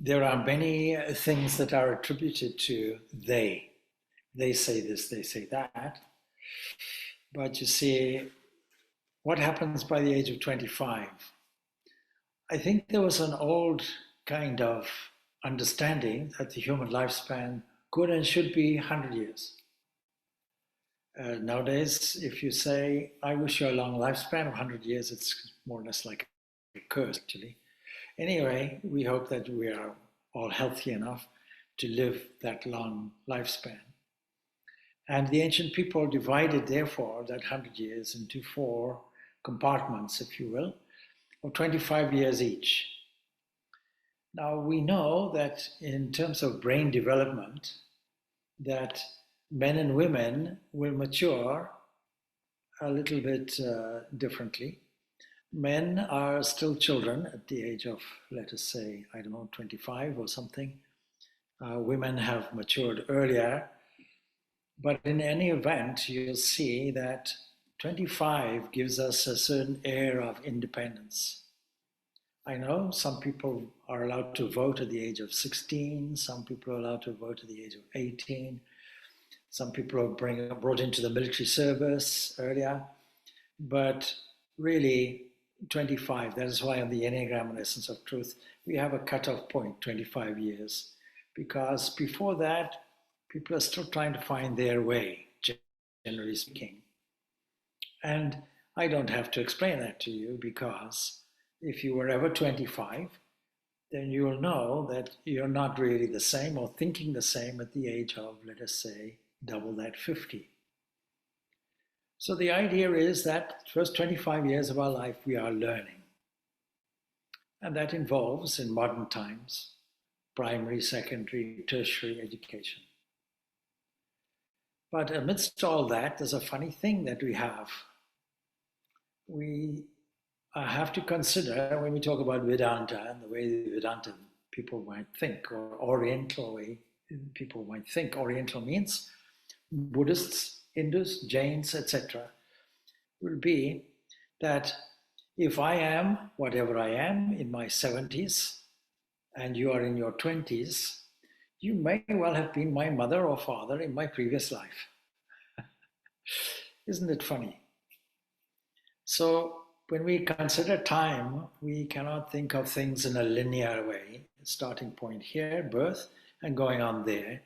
there are many things that are attributed to they. They say this, they say that. But you see, what happens by the age of 25? I think there was an old kind of understanding that the human lifespan could and should be 100 years. Nowadays, if you say, I wish you a long lifespan of 100 years, it's more or less like a curse, actually. Anyway, we hope that we are all healthy enough to live that long lifespan. And the ancient people divided, therefore, that 100 years into four compartments, if you will, of 25 years each. Now, we know that in terms of brain development, that men and women will mature a little bit differently. Men are still children at the age of, let us say, I don't know, 25 or something. Women have matured earlier. But in any event, you'll see that 25 gives us a certain air of independence. I know some people are allowed to vote at the age of 16, some people are allowed to vote at the age of 18, some people are brought into the military service earlier, but really 25, that is why on the Enneagram and Essence of Truth, we have a cutoff point, 25 years, because before that, people are still trying to find their way, generally speaking. And I don't have to explain that to you, because if you were ever 25, then you will know that you're not really the same or thinking the same at the age of, let us say, double that, 50. So the idea is that first 25 years of our life we are learning. And that involves, in modern times, primary, secondary, tertiary education. But amidst all that, there's a funny thing that we have. We have to consider, when we talk about Vedanta and the way the Vedanta people might think, or Oriental way people might think. Oriental means Buddhists, Hindus, Jains, etc. will be that if I am whatever I am in my 70s and you are in your 20s, you may well have been my mother or father in my previous life. Isn't it funny? So when we consider time, we cannot think of things in a linear way, starting point here, birth, and going on there,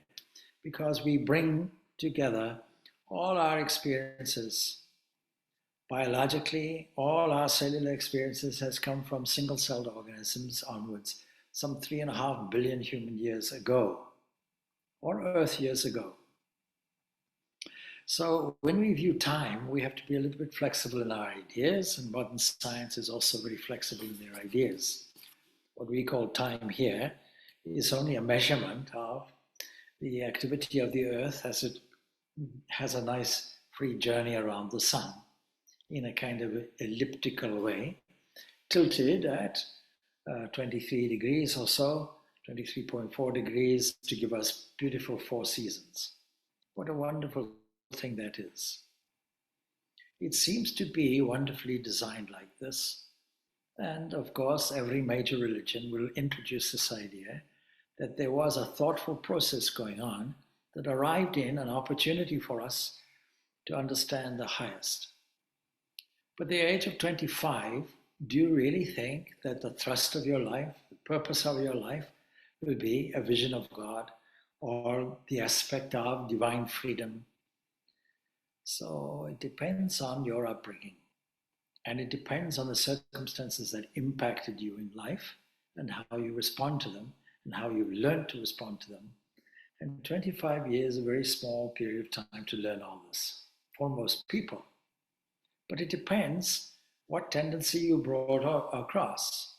because we bring together all our experiences. Biologically, all our cellular experiences has come from single-celled organisms onwards, some 3.5 billion human years ago, or Earth years ago. So when we view time, we have to be a little bit flexible in our ideas, and modern science is also very flexible in their ideas. What we call time here is only a measurement of the activity of the Earth as it has a nice free journey around the sun in a kind of elliptical way, tilted at 23 degrees or so, 23.4 degrees, to give us beautiful 4 seasons. What a wonderful thing that is. It seems to be wonderfully designed like this. And of course, every major religion will introduce this idea that there was a thoughtful process going on that arrived in an opportunity for us to understand the highest. But at the age of 25, do you really think that the thrust of your life, the purpose of your life, will be a vision of God or the aspect of divine freedom? So it depends on your upbringing, and it depends on the circumstances that impacted you in life and how you respond to them and how you learn to respond to them. And 25 years is a very small period of time to learn all this for most people. But it depends what tendency you brought across.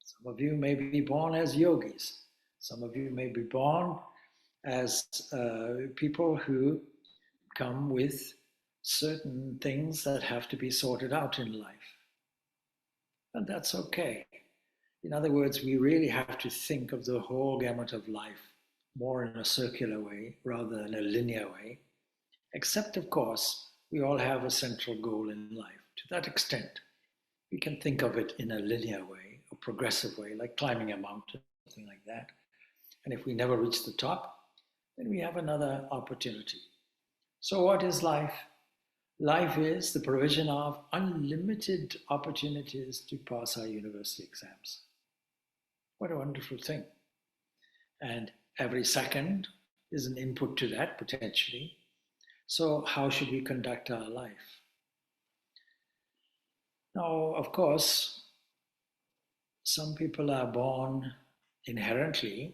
Some of you may be born as yogis. Some of you may be born as people who come with certain things that have to be sorted out in life. And that's okay. In other words, we really have to think of the whole gamut of life more in a circular way rather than a linear way. Except, of course, we all have a central goal in life. To that extent, we can think of it in a linear way, a progressive way, like climbing a mountain. something like that. And if we never reach the top, then we have another opportunity. So what is life? Life is the provision of unlimited opportunities to pass our university exams. What a wonderful thing. And every second is an input to that, potentially. So how should we conduct our life? Now, of course, some people are born inherently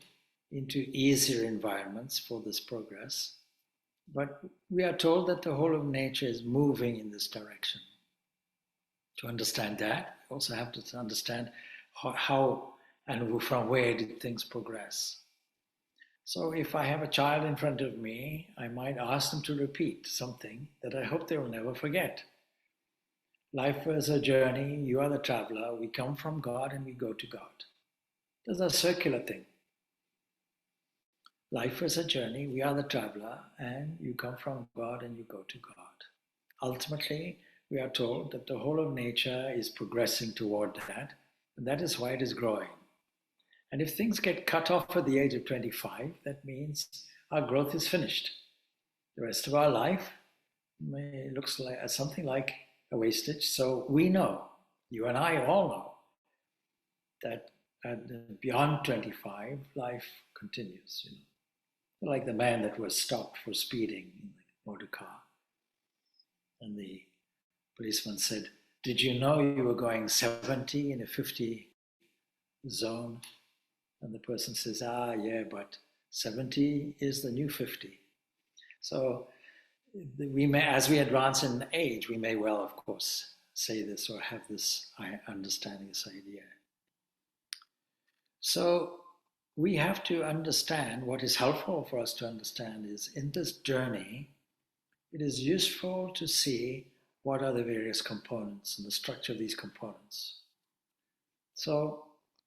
into easier environments for this progress, but we are told that the whole of nature is moving in this direction. To understand that, we also have to understand how and from where did things progress. So if I have a child in front of me, I might ask them to repeat something that I hope they will never forget. Life is a journey, you are the traveler, we come from God and we go to God. There's a circular thing. Life is a journey, we are the traveler, and you come from God and you go to God. Ultimately, we are told that the whole of nature is progressing toward that, and that is why it is growing. And if things get cut off at the age of 25, that means our growth is finished. The rest of our life looks like something like a wastage. So we know, you and I all know, that beyond 25, life continues. Like the man that was stopped for speeding in the motor car. And the policeman said, "Did you know you were going 70 in a 50 zone?" And the person says, yeah, but 70 is the new 50. So we may, as we advance in age, we may well, of course, say this or have this understanding, this idea. So we have to understand, what is helpful for us to understand is, in this journey, it is useful to see what are the various components and the structure of these components. So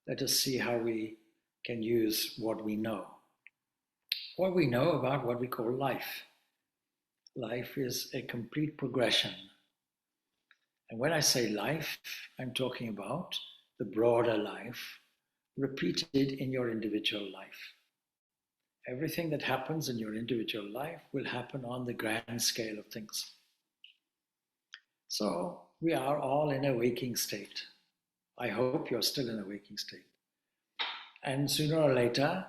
let us see how we can use what we know. What we know about what we call life. Life is a complete progression. And when I say life, I'm talking about the broader life repeated in your individual life. Everything that happens in your individual life will happen on the grand scale of things. So we are all in a waking state. I hope you're still in a waking state. And sooner or later,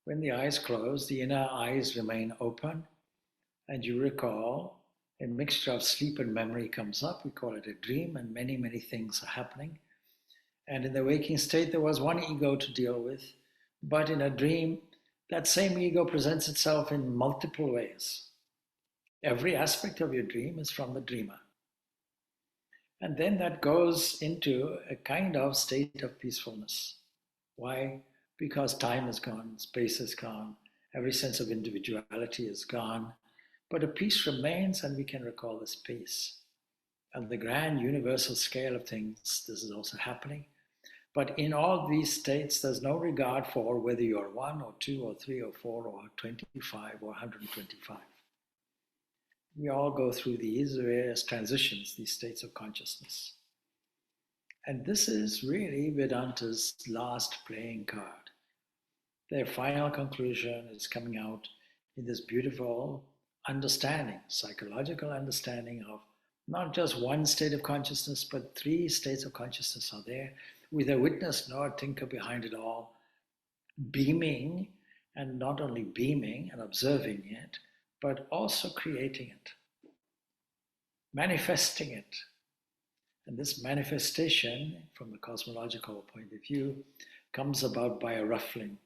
when the eyes close, the inner eyes remain open, and you recall a mixture of sleep and memory comes up. We call it a dream, and many, many things are happening. And in the waking state, there was one ego to deal with, but in a dream, that same ego presents itself in multiple ways. Every aspect of your dream is from the dreamer. And then that goes into a kind of state of peacefulness. Why? Because time is gone, space is gone, every sense of individuality is gone, but a peace remains, and we can recall this peace. On the grand universal scale of things, this is also happening. But in all these states, there's no regard for whether you're 1 or 2 or 3 or 4 or 25 or 125. We all go through these various transitions, these states of consciousness. And this is really Vedanta's last playing card. Their final conclusion is coming out in this beautiful understanding, psychological understanding of not just one state of consciousness, but 3 states of consciousness are there, with a witness nor thinker behind it all, beaming, and not only beaming and observing it, but also creating it, manifesting it. And this manifestation, from the cosmological point of view, comes about by a ruffling.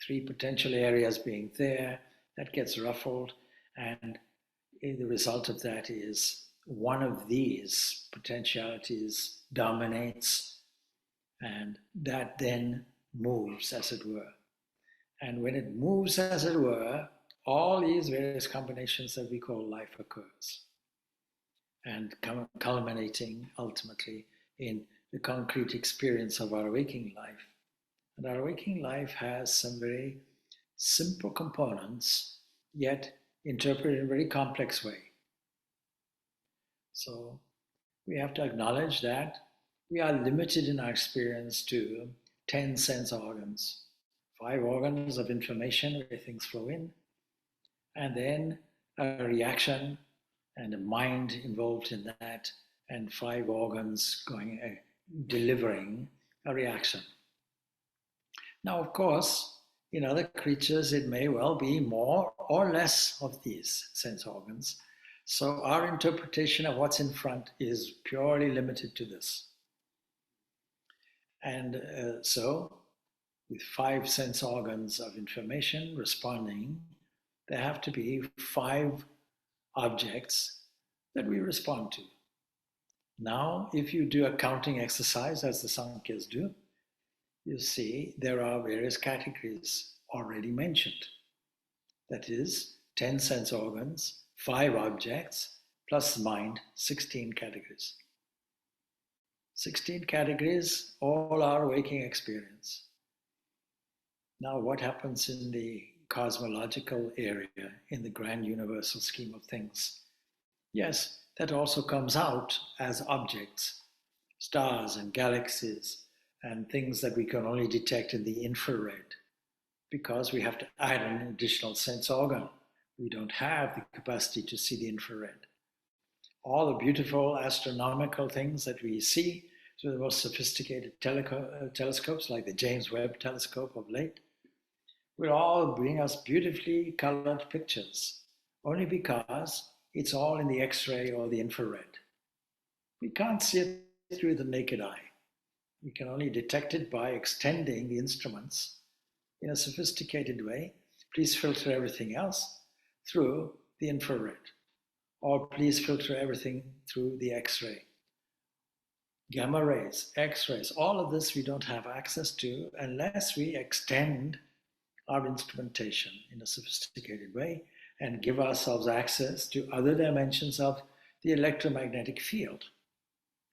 3 potential areas being there, that gets ruffled, and the result of that is one of these potentialities dominates, and that then moves, as it were. And when it moves, as it were, all these various combinations that we call life occurs, and culminating ultimately in the concrete experience of our waking life. And our waking life has some very simple components, yet interpreted in a very complex way. So we have to acknowledge that we are limited in our experience to 10 sense organs, 5 organs of information where things flow in, and then a reaction and a mind involved in that, and 5 organs going delivering a reaction. Now, of course, in other creatures, it may well be more or less of these sense organs. So our interpretation of what's in front is purely limited to this. And so, with 5 sense organs of information responding, there have to be 5 objects that we respond to. Now, if you do a counting exercise, as the Sankhya's do, you see there are various categories already mentioned. That is, 10 sense organs, 5 objects, plus mind, 16 categories. 16 categories, all our waking experience. Now, what happens in the cosmological area, in the grand universal scheme of things? Yes, that also comes out as objects, stars and galaxies, and things that we can only detect in the infrared, because we have to add an additional sense organ. We don't have the capacity to see the infrared. All the beautiful astronomical things that we see through the most sophisticated telescopes, like the James Webb telescope of late, will all bring us beautifully colored pictures, only because it's all in the X-ray or the infrared. We can't see it through the naked eye. We can only detect it by extending the instruments in a sophisticated way. Please filter everything else through the infrared, or please filter everything through the X-ray. Gamma rays, X-rays, all of this we don't have access to unless we extend our instrumentation in a sophisticated way and give ourselves access to other dimensions of the electromagnetic field.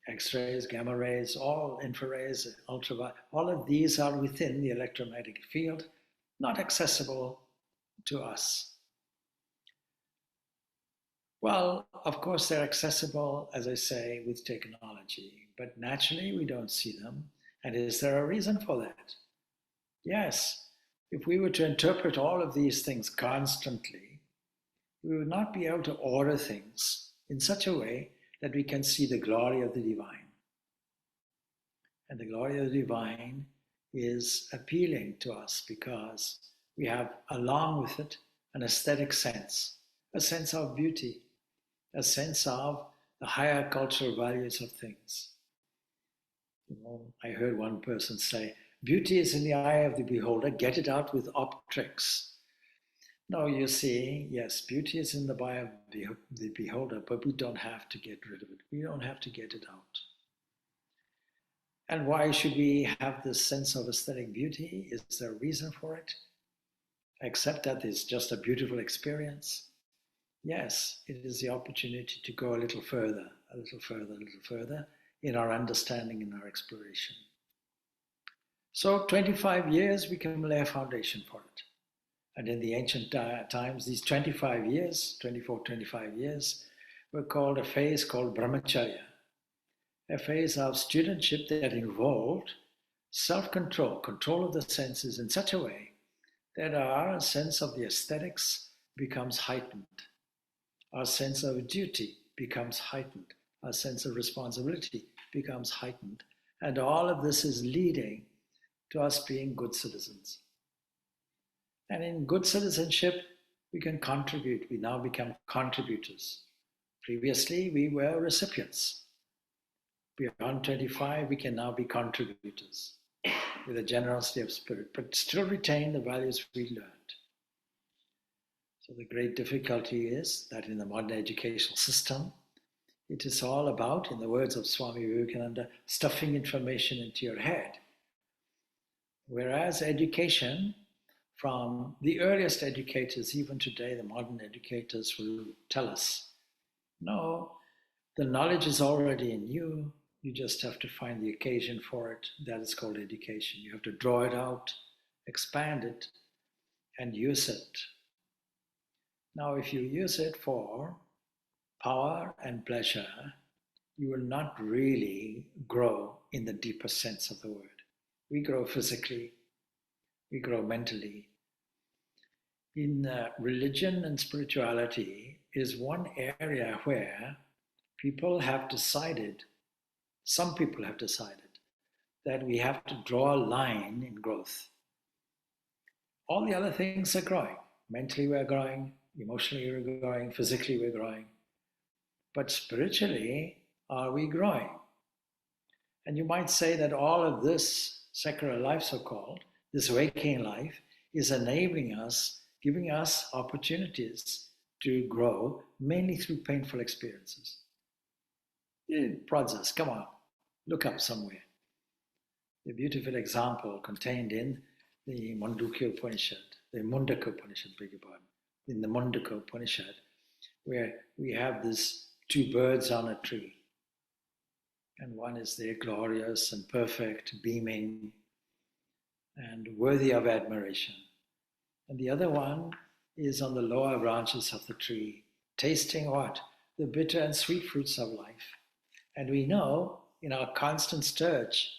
X-rays, gamma rays, all infrarays, ultraviolet, all of these are within the electromagnetic field, not accessible to us. Well, of course, they're accessible, as I say, with technology, but naturally we don't see them. And is there a reason for that? Yes. If we were to interpret all of these things constantly, we would not be able to order things in such a way that we can see the glory of the divine. And the glory of the divine is appealing to us because we have, along with it, an aesthetic sense, a sense of beauty, a sense of the higher cultural values of things. I heard one person say, beauty is in the eye of the beholder, get it out with optics. No, you see, yes, beauty is in the eye of the beholder, but we don't have to get rid of it. We don't have to get it out. And why should we have this sense of aesthetic beauty? Is there a reason for it? Except that it's just a beautiful experience? Yes, it is the opportunity to go a little further, a little further, a little further in our understanding and our exploration. So 25 years, we can lay a foundation for it. And in the ancient times, these 25 years, 25 years, were called a phase called brahmacharya, a phase of studentship that involved self-control, control of the senses in such a way that our sense of the aesthetics becomes heightened. Our sense of duty becomes heightened. Our sense of responsibility becomes heightened. And all of this is leading to us being good citizens. And in good citizenship, we can contribute. We now become contributors. Previously, we were recipients. Beyond 25, we can now be contributors with a generosity of spirit, but still retain the values we learned. So the great difficulty is that in the modern educational system, it is all about, in the words of Swami Purnananda, stuffing information into your head. Whereas education, from the earliest educators, even today, the modern educators will tell us, no, the knowledge is already in you. You just have to find the occasion for it. That is called education. You have to draw it out, expand it, and use it. Now, if you use it for power and pleasure, you will not really grow in the deeper sense of the word. We grow physically, we grow mentally. In religion and spirituality is one area where people have decided, some people have decided, that we have to draw a line in growth. All the other things are growing. Mentally we're growing, emotionally we're growing, physically we're growing. But spiritually, are we growing? And you might say that all of this secular life, so-called, this waking life, is enabling us, giving us opportunities to grow, mainly through painful experiences. It prods us, come on, look up somewhere. The beautiful example contained in the Mundukya Upanishad, the Mundaka Upanishad, beg your pardon, in the Mundaka Upanishad, where we have these two birds on a tree. And one is there glorious and perfect, beaming, and worthy of admiration. And the other one is on the lower branches of the tree, tasting what? The bitter and sweet fruits of life. And we know in our constant search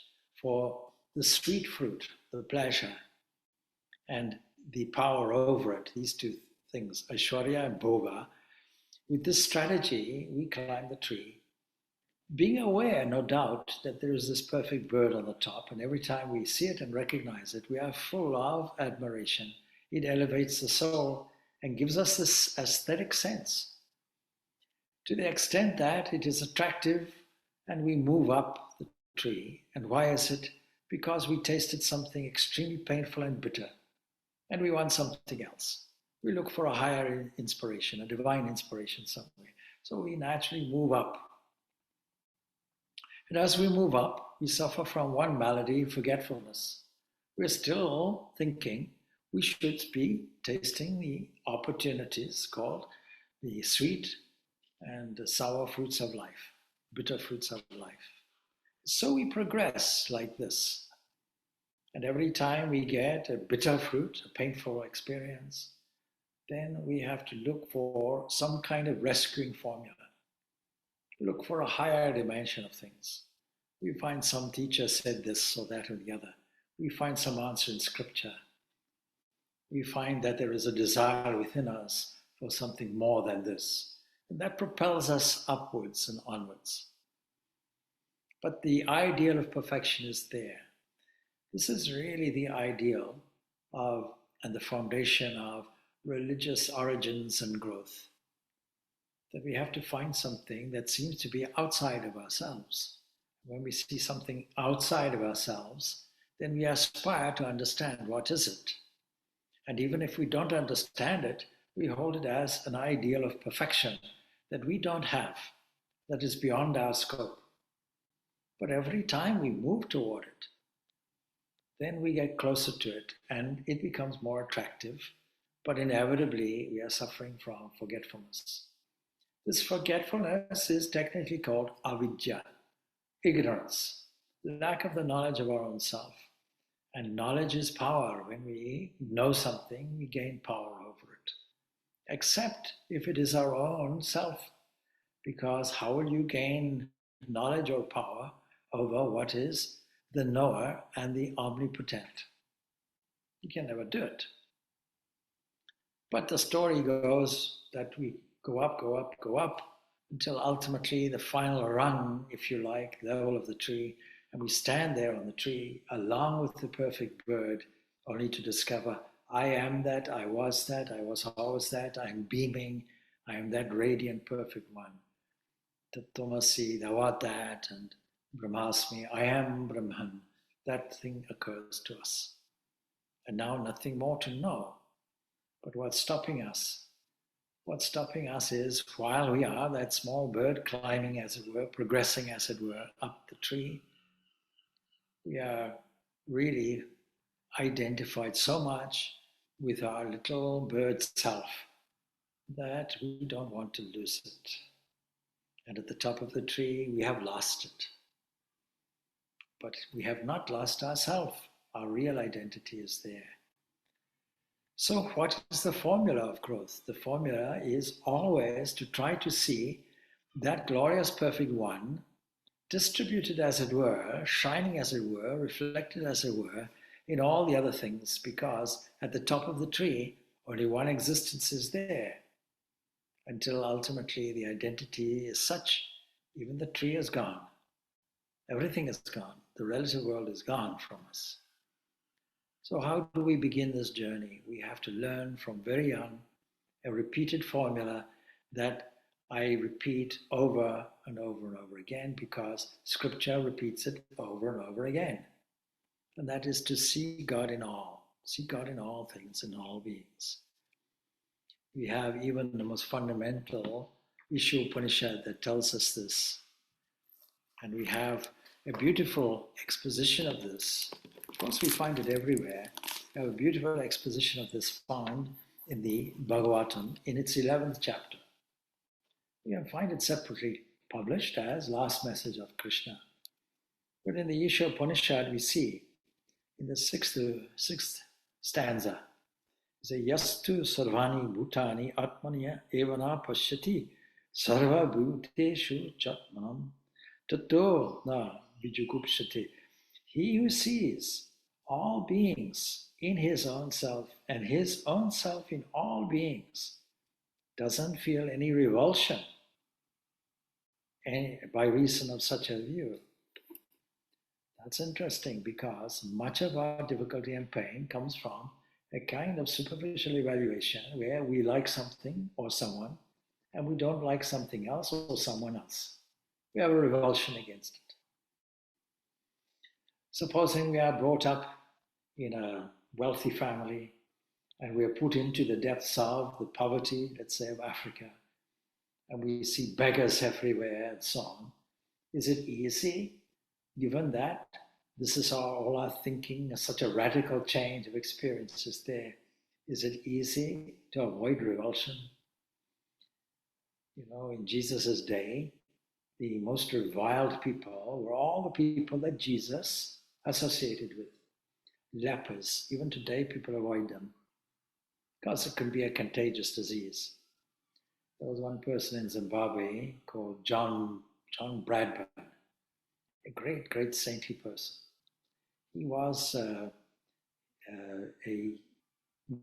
for the sweet fruit, the pleasure, and the power over it, these two things, Aishwarya and Bhoga, with this strategy, we climb the tree, being aware, no doubt, that there is this perfect bird on the top, and every time we see it and recognize it, we are full of admiration. It elevates the soul and gives us this aesthetic sense, to the extent that it is attractive and we move up the tree. And why is it? Because we tasted something extremely painful and bitter, and we want something else. We look for a higher inspiration, a divine inspiration somewhere. So we naturally move up. And as we move up, we suffer from one malady, forgetfulness. We're still thinking we should be tasting the opportunities called the sweet and the sour fruits of life, bitter fruits of life. So we progress like this. And every time we get a bitter fruit, a painful experience, then we have to look for some kind of rescuing formula. Look for a higher dimension of things. We find some teacher said this or that or the other. We find some answer in scripture. We find that there is a desire within us for something more than this. And that propels us upwards and onwards. But the ideal of perfection is there. This is really the ideal of and the foundation of religious origins and growth. That we have to find something that seems to be outside of ourselves. When we see something outside of ourselves, then we aspire to understand what is it. And even if we don't understand it, we hold it as an ideal of perfection that we don't have, that is beyond our scope. But every time we move toward it, then we get closer to it and it becomes more attractive, but inevitably we are suffering from forgetfulness. This forgetfulness is technically called avidya, ignorance, lack of the knowledge of our own self. And knowledge is power. When we know something, we gain power over it. Except if it is our own self, because how will you gain knowledge or power over what is the knower and the omnipotent? You can never do it. But the story goes that we go up, go up, go up, until ultimately the final rung, if you like, level of the tree, and we stand there on the tree along with the perfect bird, only to discover, I am that, I was always that, I am beaming, I am that radiant perfect one. Tattvamasi, thou art that, and Brahmasmi, I am Brahman. That thing occurs to us. And now nothing more to know. But what's stopping us? What's stopping us is, while we are that small bird climbing, as it were, progressing, as it were, up the tree, we are really identified so much with our little bird self that we don't want to lose it. And at the top of the tree, we have lost it. But we have not lost ourselves. Our real identity is there. So what is the formula of growth? The formula is always to try to see that glorious perfect one distributed as it were, shining as it were, reflected as it were, in all the other things, because at the top of the tree, only one existence is there, until ultimately the identity is such, even the tree is gone. Everything is gone. The relative world is gone from us. So how do we begin this journey? We have to learn from very young a repeated formula that I repeat over and over and over again, because scripture repeats it over and over again. And that is to see God in all. See God in all things, in all beings. We have even the most fundamental issue Upanishad that tells us this. And we have a beautiful exposition of this. Of course, we find it everywhere. We have a beautiful exposition of this found in the Bhagavatam in its 11th chapter. We can find it separately published as Last Message of Krishna. But in the Isha Upanishad, we see in the sixth stanza, Yastu sarvani bhutani atmanya evana pashyati sarva bhuteshu chatmanam tato na vijugupshati. He who sees all beings in his own self and his own self in all beings doesn't feel any revulsion by reason of such a view. That's interesting, because much of our difficulty and pain comes from a kind of superficial evaluation where we like something or someone and we don't like something else or someone else. We have a revulsion against it. Supposing we are brought up in a wealthy family and we are put into the depths of the poverty, let's say, of Africa, and we see beggars everywhere and so on. Is it easy, given that this is all our thinking, such a radical change of experiences there? Is it easy to avoid revulsion? You know, in Jesus' day, the most reviled people were all the people that Jesus associated with. Lepers, even today people avoid them because it could be a contagious disease. There was one person in Zimbabwe called John Bradburn, a great saintly person. He was a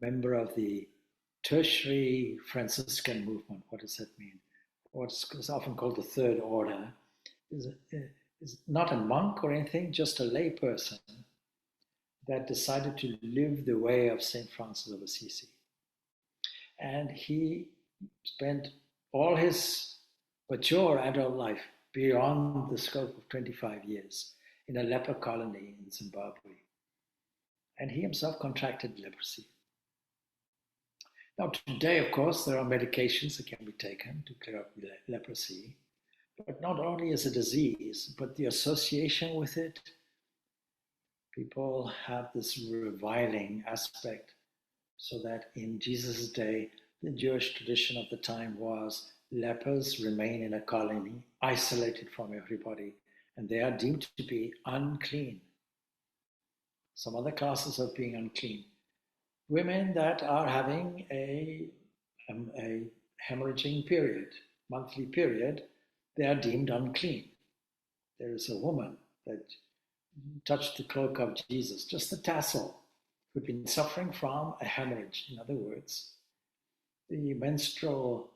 member of the tertiary Franciscan movement. What does that mean? What's often called the Third Order is not a monk or anything, just a lay person that decided to live the way of St. Francis of Assisi. And he spent all his mature adult life beyond the scope of 25 years in a leper colony in Zimbabwe. And he himself contracted leprosy. Now today, of course, there are medications that can be taken to clear up leprosy. But not only is a disease, but the association with it, people have this reviling aspect, so that in Jesus' day, the Jewish tradition of the time was lepers remain in a colony, isolated from everybody, and they are deemed to be unclean. Some other classes of being unclean. Women that are having a hemorrhaging period, monthly period, they are deemed unclean. There is a woman that touched the cloak of Jesus, just the tassel, who'd been suffering from a hemorrhage. In other words, the menstrual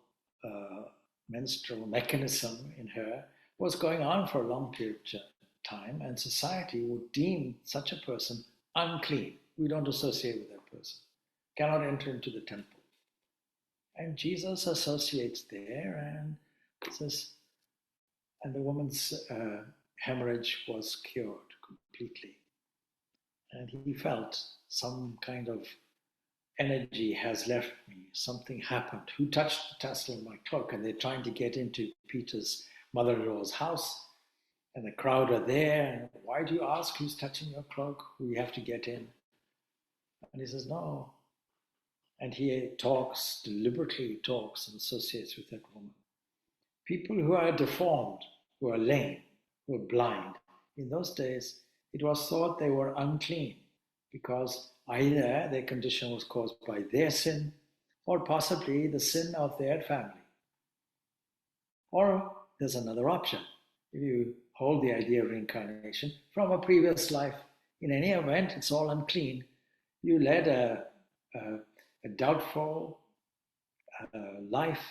mechanism in her was going on for a long period of time, and society would deem such a person unclean. We don't associate with that person. Cannot enter into the temple. And Jesus associates there and says, and the woman's hemorrhage was cured completely. And he felt some kind of energy has left me, something happened. Who touched the tassel of my cloak? And they're trying to get into Peter's mother-in-law's house, and the crowd are there. And why do you ask who's touching your cloak? We have to get in. And he says, no. And he deliberately talks and associates with that woman. People who are deformed, who are lame, who are blind, in those days, it was thought they were unclean because either their condition was caused by their sin or possibly the sin of their family. Or there's another option. if you hold the idea of reincarnation, from a previous life. In any event, it's all unclean. You led a doubtful life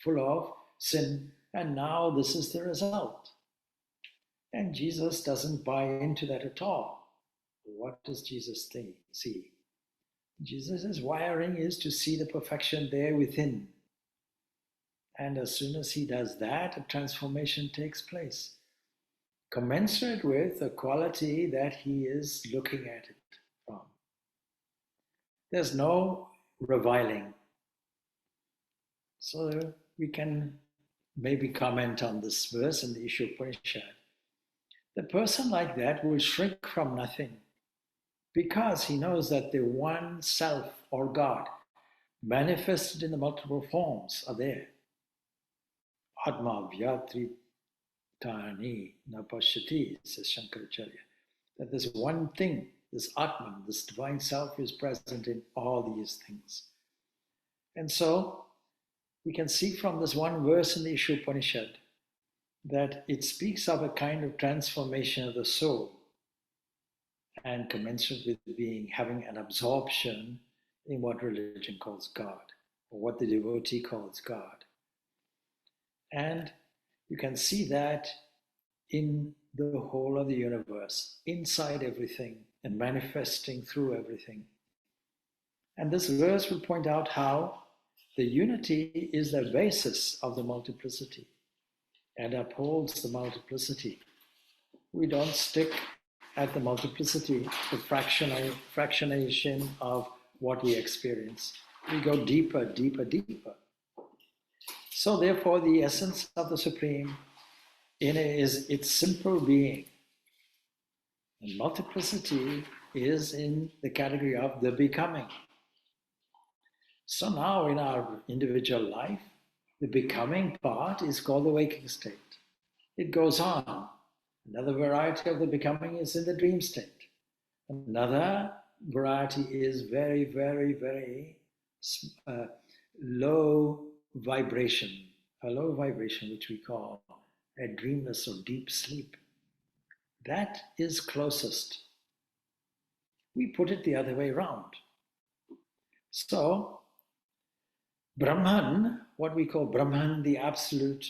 full of sin, and now this is the result. And Jesus doesn't buy into that at all. What does Jesus see? Jesus' wiring is to see the perfection there within. And as soon as he does that, a transformation takes place, commensurate with the quality that he is looking at it from. There's no reviling. So we can maybe comment on this verse in the Ishopanishad. The person like that will shrink from nothing because he knows that the one self or God manifested in the multiple forms are there. Atma vyatritani napashyati, says Shankaracharya. That this one thing, this Atman, this divine self is present in all these things. And so we can see from this one verse in the Ishopanishad that it speaks of a kind of transformation of the soul and commensurate with having an absorption in what religion calls God, or what the devotee calls God. And you can see that in the whole of the universe, inside everything and manifesting through everything. And this verse will point out how the unity is the basis of the multiplicity and upholds the multiplicity. We don't stick at the multiplicity, the fractionation of what we experience. We go deeper, deeper, deeper. So therefore, the essence of the Supreme is its simple being. And multiplicity is in the category of the becoming. So now in our individual life, the becoming part is called the waking state. It goes on. Another variety of the becoming is in the dream state. Another variety is very, very, very low vibration, a low vibration which we call a dreamless or deep sleep. That is closest. We put it the other way around. So, Brahman, what we call Brahman, the absolute,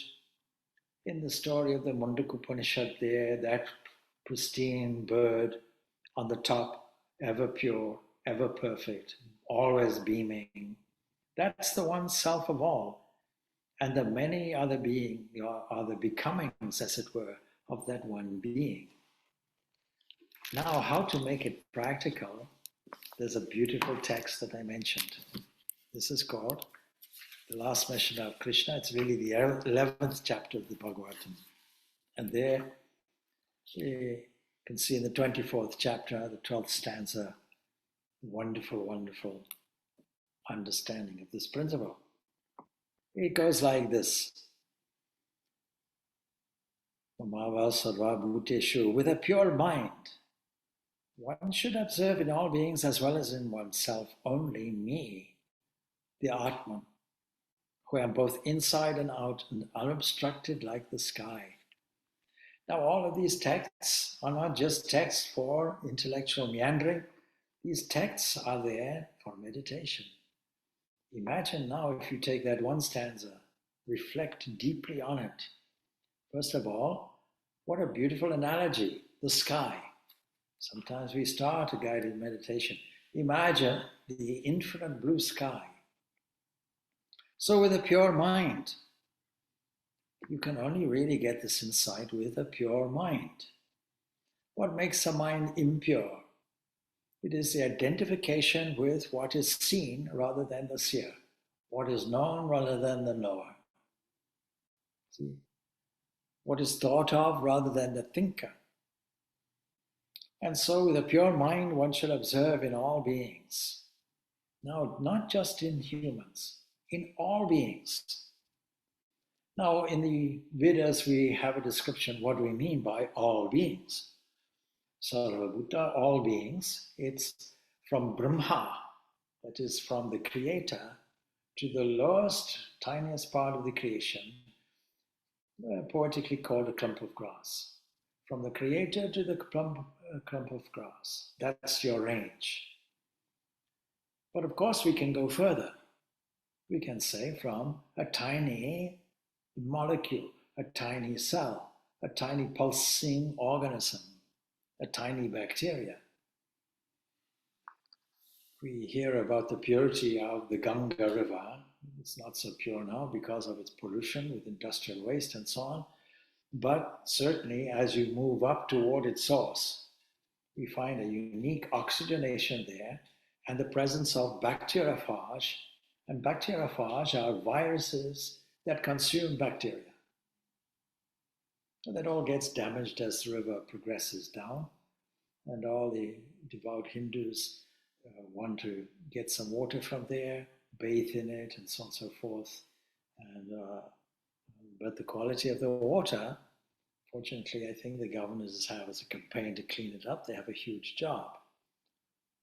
in the story of the Mundaka Upanishad there, that pristine bird on the top, ever pure, ever perfect, always beaming. That's the one self of all. And the many other beings are the becomings, as it were, of that one being. Now, how to make it practical? There's a beautiful text that I mentioned. This is called the last mention of Krishna. It's really the 11th chapter of the Bhagavatam. And there you can see in the 24th chapter, the 12th stanza, wonderful, wonderful understanding of this principle. It goes like this. Mamava sarva bhuteshu, with a pure mind, one should observe in all beings as well as in oneself only me, the Atman, who am both inside and out and unobstructed like the sky. Now, all of these texts are not just texts for intellectual meandering. These texts are there for meditation. Imagine now if you take that one stanza, reflect deeply on it. First of all, what a beautiful analogy, the sky. Sometimes we start a guided meditation. Imagine the infinite blue sky. So with a pure mind, you can only really get this insight with a pure mind. What makes a mind impure? It is the identification with what is seen rather than the seer, what is known rather than the knower. See? What is thought of rather than the thinker. And so with a pure mind, one should observe in all beings. Now, not just in humans, in all beings. Now, in the Vedas, we have a description what we mean by all beings. Sarvabhuta, all beings, it's from Brahma, that is from the Creator, to the lowest, tiniest part of the creation, poetically called a clump of grass. From the creator to the clump of grass. That's your range. But of course, we can go further. We can say from a tiny molecule, a tiny cell, a tiny pulsing organism, a tiny bacteria. We hear about the purity of the Ganga River. It's not so pure now because of its pollution with industrial waste and so on. But certainly, as you move up toward its source, we find a unique oxygenation there and the presence of bacteriophage. And bacteriophage are viruses that consume bacteria. And that all gets damaged as the river progresses down. And all the devout Hindus want to get some water from there, bathe in it, and so on and so forth. But the quality of the water, fortunately, I think the governors have as a campaign to clean it up. They have a huge job.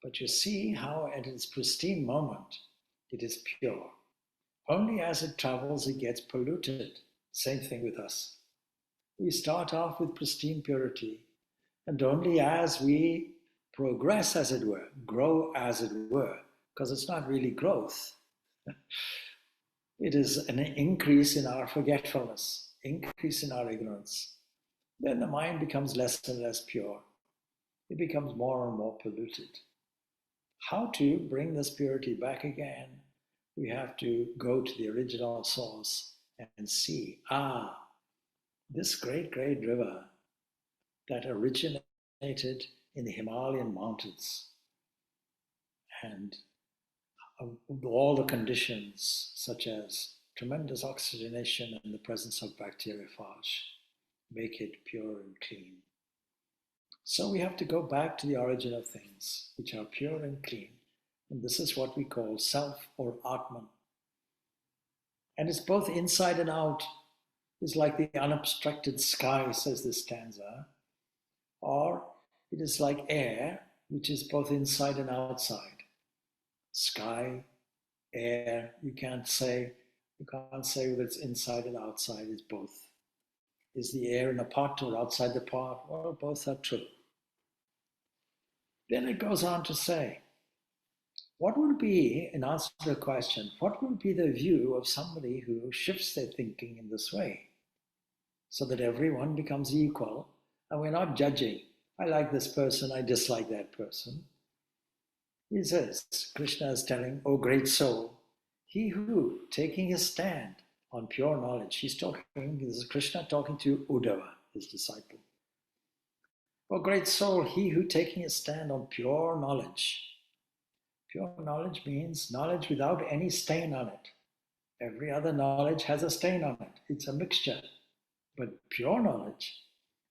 But you see how at its pristine moment, it is pure. Only as it travels, it gets polluted. Same thing with us. We start off with pristine purity, and only as we progress, as it were, grow, as it were, because it's not really growth. It is an increase in our forgetfulness, increase in our ignorance. Then the mind becomes less and less pure. It becomes more and more polluted. How to bring this purity back again? We have to go to the original source and see, this great, great river that originated in the Himalayan mountains and all the conditions such as tremendous oxygenation and the presence of bacteriophage make it pure and clean. So we have to go back to the origin of things, which are pure and clean. And this is what we call self or Atman. And it's both inside and out. It's like the unobstructed sky, says this stanza. Or it is like air, which is both inside and outside. Sky, air, you can't say whether it's inside and outside, it's both. Is the air in a pot or outside the pot? Well, both are true. Then it goes on to say, what will be, in answer to the question, what will be the view of somebody who shifts their thinking in this way so that everyone becomes equal and we're not judging? I like this person, I dislike that person. He says, Krishna is telling, oh great soul, he who, taking his stand on pure knowledge, this is Krishna talking to Uddhava, his disciple. Oh great soul, he who taking his stand on pure knowledge. Pure knowledge means knowledge without any stain on it. Every other knowledge has a stain on it. It's a mixture. But pure knowledge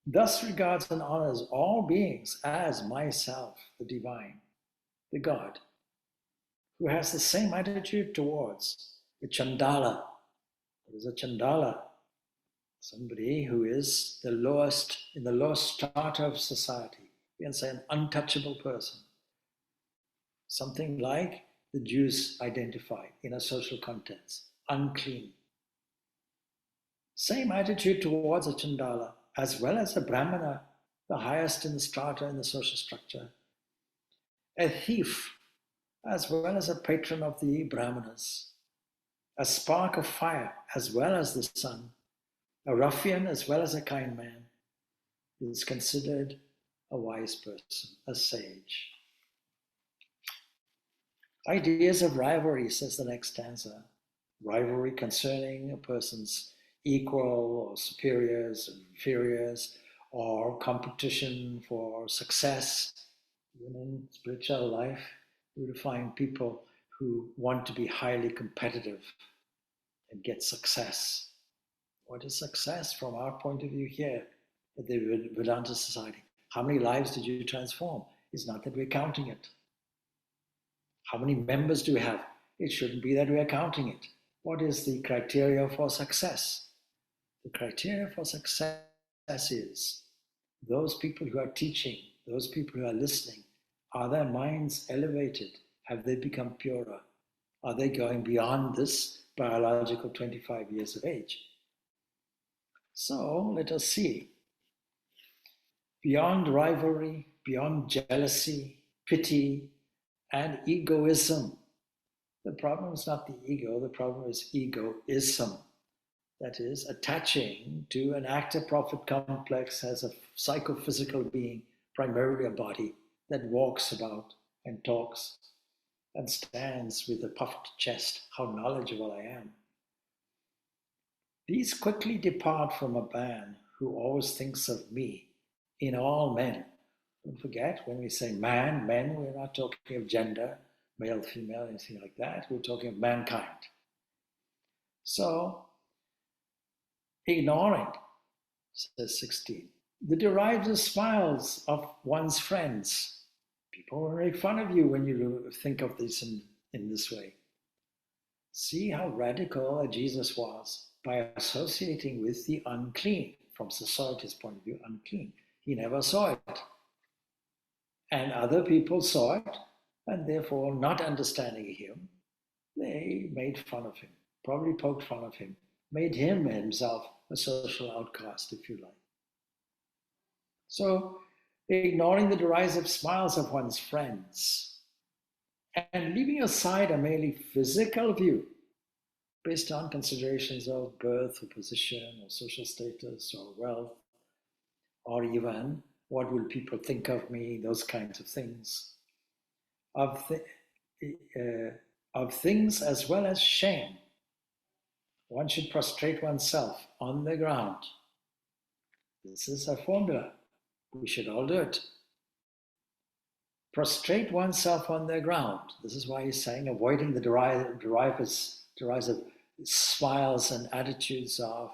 thus regards and honors all beings as myself, the divine, the God, who has the same attitude towards the Chandala. What is a Chandala? Somebody who is the lowest, in the lowest strata of society. We can say an untouchable person. Something like the Jews identify in a social context, unclean. Same attitude towards a Chandala, as well as a Brahmana, the highest in the strata in the social structure. A thief, as well as a patron of the Brahmanas. A spark of fire, as well as the sun. A ruffian, as well as a kind man, is considered a wise person, a sage. Ideas of rivalry, says the next stanza. Rivalry concerning a person's equal or superiors and inferiors, or competition for success. Even in spiritual life, you will find people who want to be highly competitive and get success. What is success from our point of view here at the Vedanta Society? How many lives did you transform? It's not that we're counting it. How many members do we have? It shouldn't be that we are counting it. What is the criteria for success? The criteria for success is those people who are teaching, those people who are listening, are their minds elevated? Have they become purer? Are they going beyond this biological 25 years of age? So let us see. Beyond rivalry, beyond jealousy, pity, and egoism. The problem is not the ego, the problem is egoism. That is, attaching to an actor-prophet complex as a psychophysical being, primarily a body, that walks about and talks and stands with a puffed chest. How knowledgeable I am. These quickly depart from a man who always thinks of me in all men. Don't forget, when we say man, men, we're not talking of gender, male, female, anything like that. We're talking of mankind. So, ignoring, says 16, the derived smiles of one's friends. People will make fun of you when you think of this in this way. See how radical Jesus was by associating with the unclean, from society's point of view, unclean. He never saw it. And other people saw it, and therefore, not understanding him, they made fun of him, probably poked fun of him, made him himself a social outcast, if you like. So, ignoring the derisive smiles of one's friends and leaving aside a merely physical view based on considerations of birth or position or social status or wealth, or even what will people think of me, those kinds of things, of things as well as shame. One should prostrate oneself on the ground. This is a formula. We should all do it. Prostrate oneself on the ground. This is why he's saying avoiding the derisive smiles and attitudes of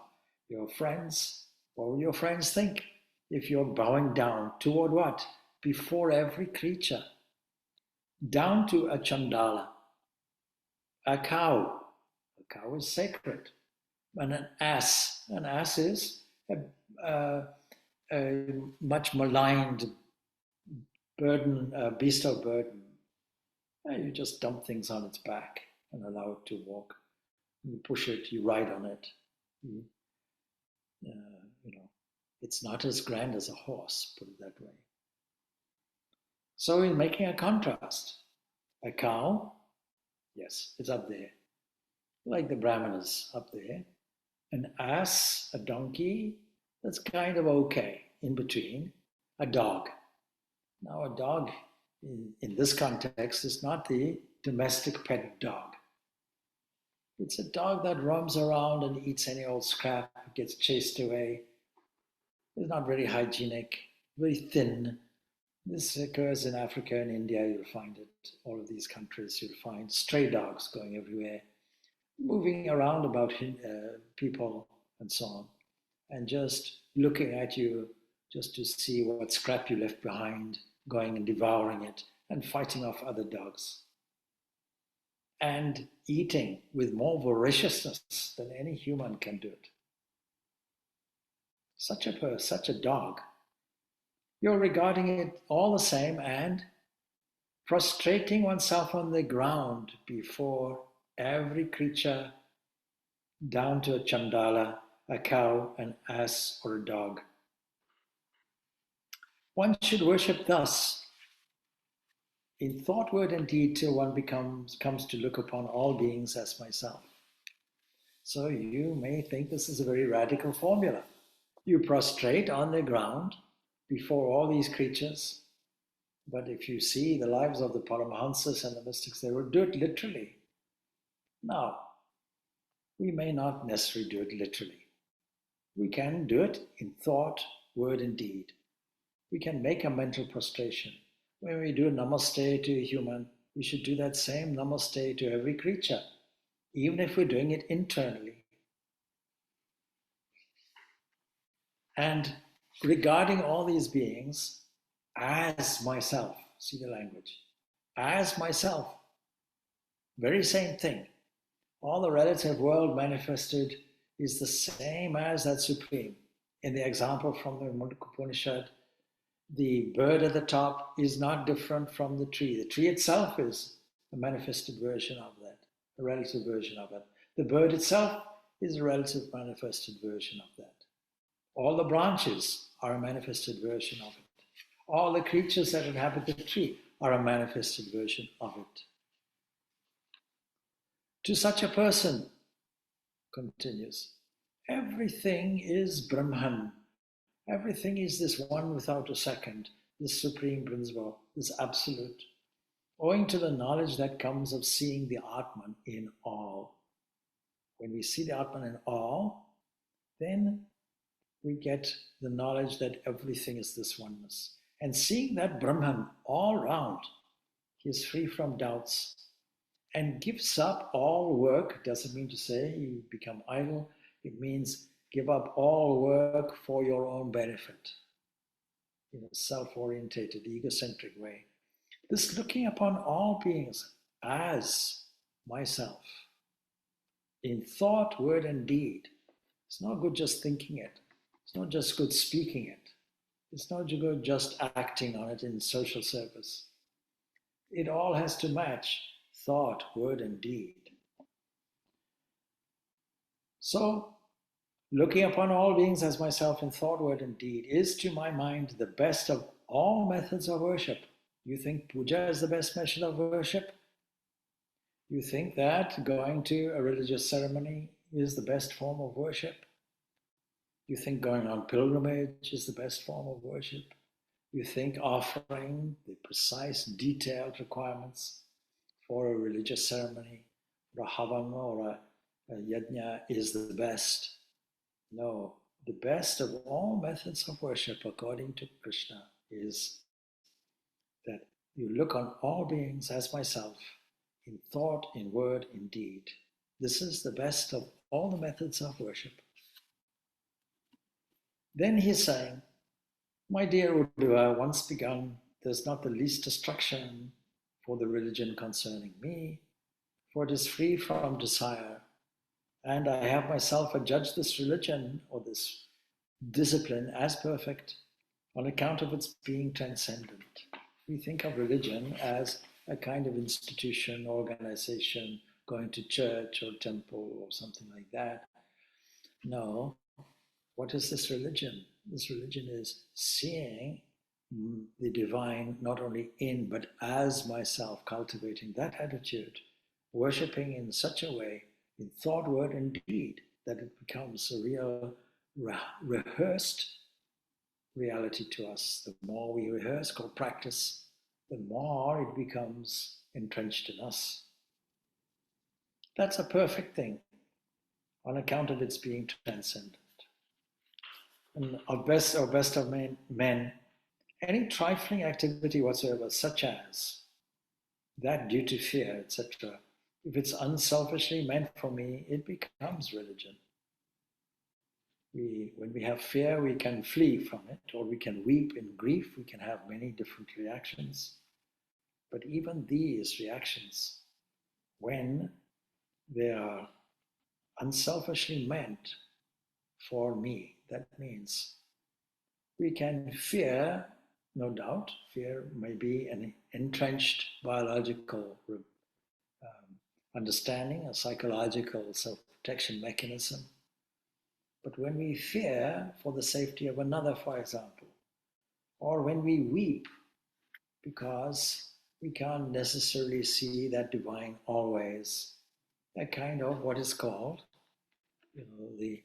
your friends. What will your friends think if you're bowing down toward what? Before every creature. Down to a chandala, a cow. A cow is sacred. And an ass. An ass is a much maligned burden, beast of burden. You just dump things on its back and allow it to walk. You push it, you ride on it. It's not as grand as a horse, put it that way. So in making a contrast, a cow, yes, it's up there, like the brahmanas up there. An ass, a donkey, that's kind of okay, in between. A dog. Now a dog, in this context, is not the domestic pet dog. It's a dog that roams around and eats any old scrap, gets chased away. It's not very hygienic, very thin. This occurs in Africa and India, you'll find it. All of these countries, you'll find stray dogs going everywhere, moving around about people and so on, and just looking at you just to see what scrap you left behind, going and devouring it, and fighting off other dogs. And eating with more voraciousness than any human can do it. Such a dog. You're regarding it all the same and prostrating oneself on the ground before every creature, down to a chandala, a cow, an ass, or a dog. One should worship thus, in thought, word, and deed, till one comes to look upon all beings as myself. So you may think this is a very radical formula. You prostrate on the ground before all these creatures, but if you see the lives of the Paramahansas and the mystics, they would do it literally. Now, we may not necessarily do it literally. We can do it in thought, word, and deed. We can make a mental prostration. When we do namaste to a human, we should do that same namaste to every creature, even if we're doing it internally. And regarding all these beings as myself, see the language, as myself, very same thing. All the relative world manifested is the same as that supreme. In the example from the Mundaka Upanishad, the bird at the top is not different from the tree. The tree itself is a manifested version of that, a relative version of it. The bird itself is a relative manifested version of that. All the branches are a manifested version of it. All the creatures that inhabit the tree are a manifested version of it. To such a person, continues, everything is Brahman. Everything is this one without a second, this supreme principle, this absolute, owing to the knowledge that comes of seeing the Atman in all. When we see the Atman in all, then we get the knowledge that everything is this oneness. And seeing that Brahman all round, he is free from doubts and gives up all work. Doesn't mean to say you become idle. It means give up all work for your own benefit in a self-orientated, egocentric way. This looking upon all beings as myself in thought, word, and deed. It's not good just thinking it. It's not just good speaking it. It's not good just acting on it in social service. It all has to match thought, word, and deed. So, looking upon all beings as myself in thought, word, and deed is, to my mind, the best of all methods of worship. You think puja is the best method of worship? You think that going to a religious ceremony is the best form of worship? You think going on pilgrimage is the best form of worship? You think offering the precise, detailed requirements for a religious ceremony, or a havan or a yajna is the best? No, the best of all methods of worship, according to Krishna, is that you look on all beings as myself, in thought, in word, in deed. This is the best of all the methods of worship. Then he's saying, my dear Uddhava, once begun, there's not the least destruction for the religion concerning me, for it is free from desire, and I have myself adjudged this religion or this discipline as perfect on account of its being transcendent. We think of religion as a kind of institution, organization, going to church or temple or something like that. No, what is this religion? This religion is seeing the divine not only in but as myself, cultivating that attitude, worshipping in such a way, in thought, word, and deed, that it becomes a real rehearsed reality to us. The more we rehearse, called practice, the more it becomes entrenched in us. That's a perfect thing on account of its being transcendent. And our best of men, any trifling activity whatsoever, such as that due to fear, etc., if it's unselfishly meant for me, it becomes religion. When we have fear, we can flee from it, or we can weep in grief. We can have many different reactions. But even these reactions, when they are unselfishly meant for me, that means we can fear, no doubt. Fear may be an entrenched biological understanding, a psychological self-protection mechanism. But when we fear for the safety of another, for example, or when we weep because we can't necessarily see that divine always, that kind of what is called, the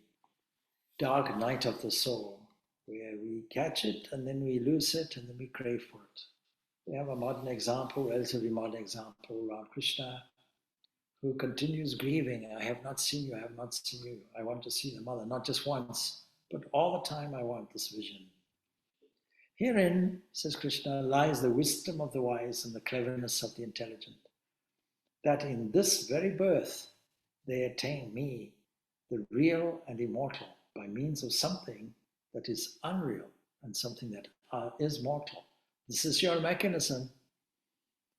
dark night of the soul, where we catch it and then we lose it and then we crave for it. We have a modern example, relatively modern example, around Krishna, who continues grieving. I have not seen you, I have not seen you. I want to see the mother, not just once, but all the time I want this vision. Herein, says Krishna, lies the wisdom of the wise and the cleverness of the intelligent, that in this very birth they attain me, the real and immortal, by means of something that is unreal and something that is mortal. This is your mechanism.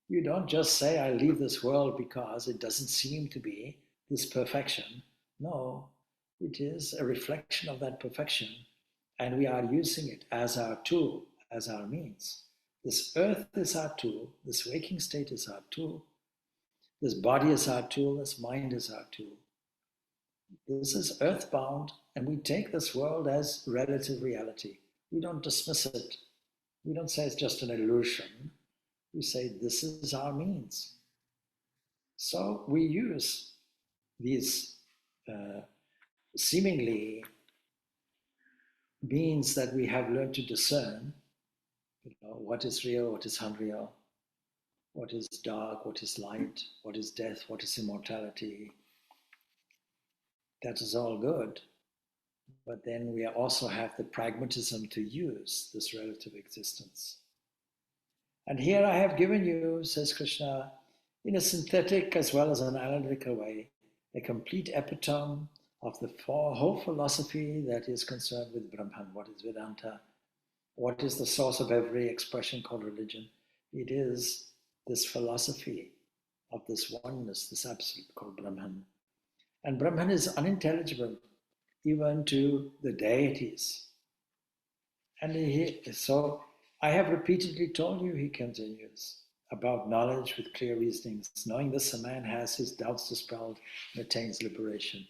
You don't just say, I leave this world because it doesn't seem to be this perfection. No, it is a reflection of that perfection, and we are using it as our tool, as our means. This earth is our tool, this waking state is our tool, this body is our tool, this mind is our tool. This is earthbound, and we take this world as relative reality. We don't dismiss it. We don't say it's just an illusion. We say this is our means. So we use these seemingly means that we have learned to discern, what is real, what is unreal, what is dark, what is light, what is death, what is immortality. That is all good. But then we also have the pragmatism to use this relative existence. And here I have given you, says Krishna, in a synthetic as well as an analytical way, a complete epitome of the whole philosophy that is concerned with Brahman. What is Vedanta? What is the source of every expression called religion? It is this philosophy of this oneness, this absolute called Brahman. And Brahman is unintelligible even to the deities. And so I have repeatedly told you, he continues, about knowledge with clear reasonings. Knowing this, a man has his doubts dispelled and attains liberation.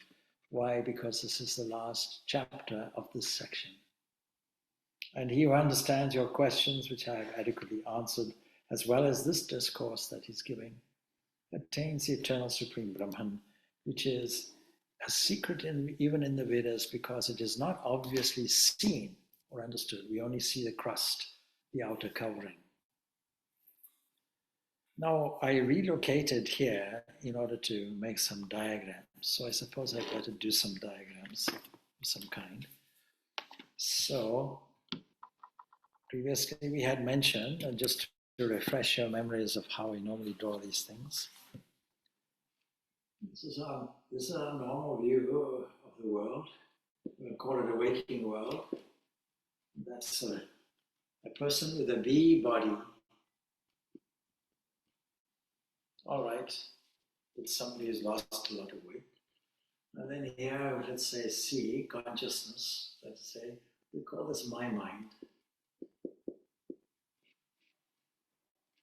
Why? Because this is the last chapter of this section. And he who understands your questions, which I have adequately answered, as well as this discourse that he's giving, attains the eternal supreme Brahman, which is a secret even in the Vedas, because it is not obviously seen or understood. We only see the crust, the outer covering. Now, I relocated here in order to make some diagrams. So I suppose I'd better do some diagrams of some kind. So previously we had mentioned, and just to refresh your memories of how I normally draw these things, this is our normal view of the world. We'll call it a waking world. That's a person with a bee body. All right, it's somebody who's lost a lot of weight. And then here, let's say C, consciousness. Let's say, we call this my mind.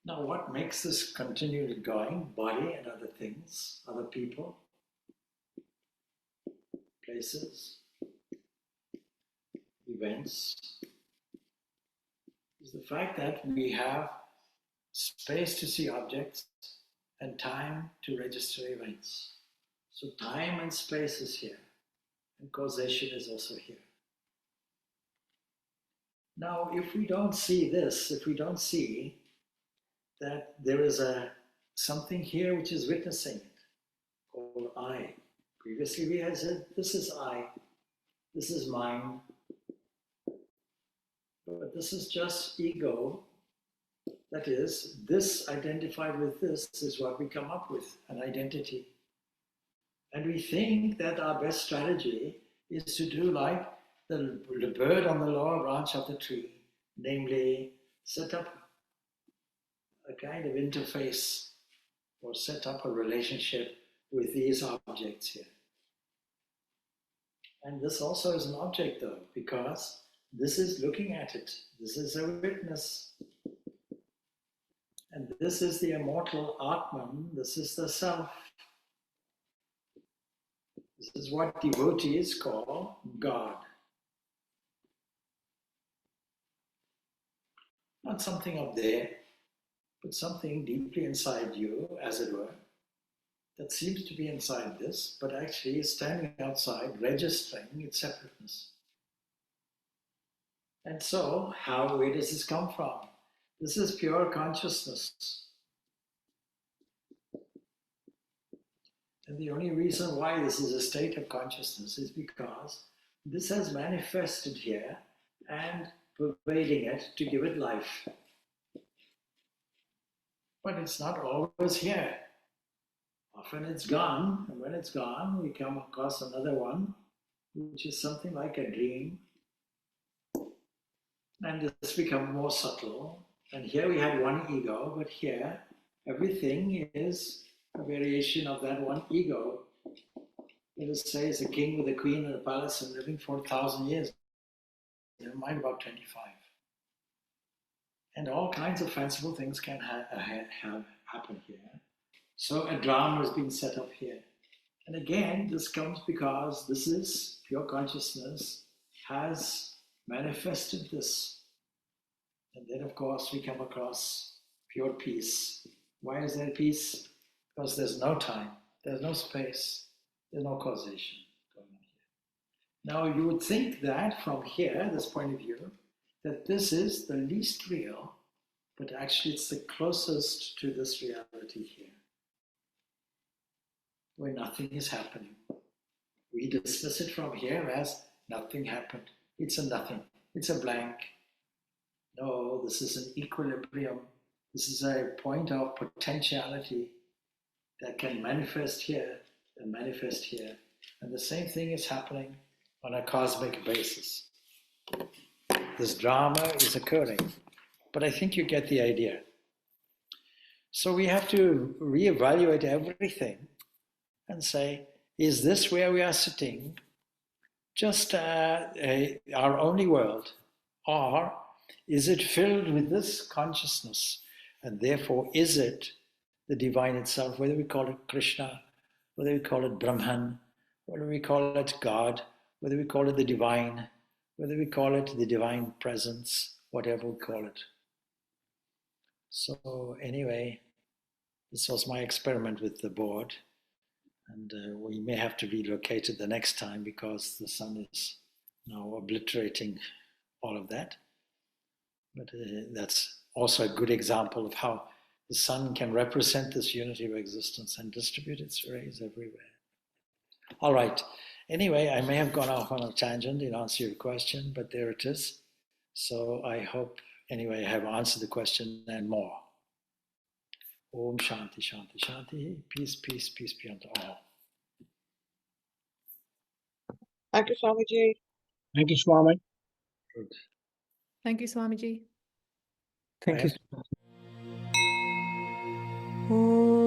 Now, what makes this continue going? Body and other things, other people, places, events, is the fact that we have space to see objects and time to register events. So time and space is here, and causation is also here. Now, if we don't see this, if we don't see that there is something here which is witnessing it, called I. Previously we had said, this is I, this is mine, but this is just ego. That is, this identified with this is what we come up with, an identity. And we think that our best strategy is to do like the bird on the lower branch of the tree, namely set up a kind of interface or set up a relationship with these objects here. And this also is an object though, because this is looking at it. This is a witness. And this is the immortal Atman, this is the self. This is what devotees call God. Not something up there, but something deeply inside you, as it were, that seems to be inside this, but actually is standing outside, registering its separateness. And so, where does this come from? This is pure consciousness. And the only reason why this is a state of consciousness is because this has manifested here and pervading it to give it life. But it's not always here. Often it's gone, and when it's gone, we come across another one, which is something like a dream. And this becomes more subtle. And here we had one ego, but here everything is a variation of that one ego. Let us say it's a king with a queen in a palace and living for 1,000 years. Never mind about 25. And all kinds of fanciful things can happen here. So a drama has been set up here. And again, this comes because this is pure consciousness has manifested this. And then, of course, we come across pure peace. Why is there peace? Because there's no time, there's no space, there's no causation going on here. Now, you would think that from here, this point of view, that this is the least real, but actually it's the closest to this reality here, where nothing is happening. We dismiss it from here as nothing happened. It's a nothing. It's a blank. No, this is an equilibrium. This is a point of potentiality that can manifest here and manifest here. And the same thing is happening on a cosmic basis. This drama is occurring, but I think you get the idea. So we have to reevaluate everything and say, is this where we are sitting just our only world? Or is it filled with this consciousness? And therefore, is it the divine itself, whether we call it Krishna, whether we call it Brahman, whether we call it God, whether we call it the divine, whether we call it the divine presence, whatever we call it. So anyway, this was my experiment with the board. And we may have to relocate it the next time because the sun is now obliterating all of that. But that's also a good example of how the sun can represent this unity of existence and distribute its rays everywhere. All right. Anyway, I may have gone off on a tangent in answer to your question, but there it is. So I hope, anyway, I have answered the question and more. Om Shanti, Shanti, Shanti. Peace, peace, peace be unto all. Thank you, Swamiji. Thank you, Swami. Good. Thank you, Swamiji. Thank you. Om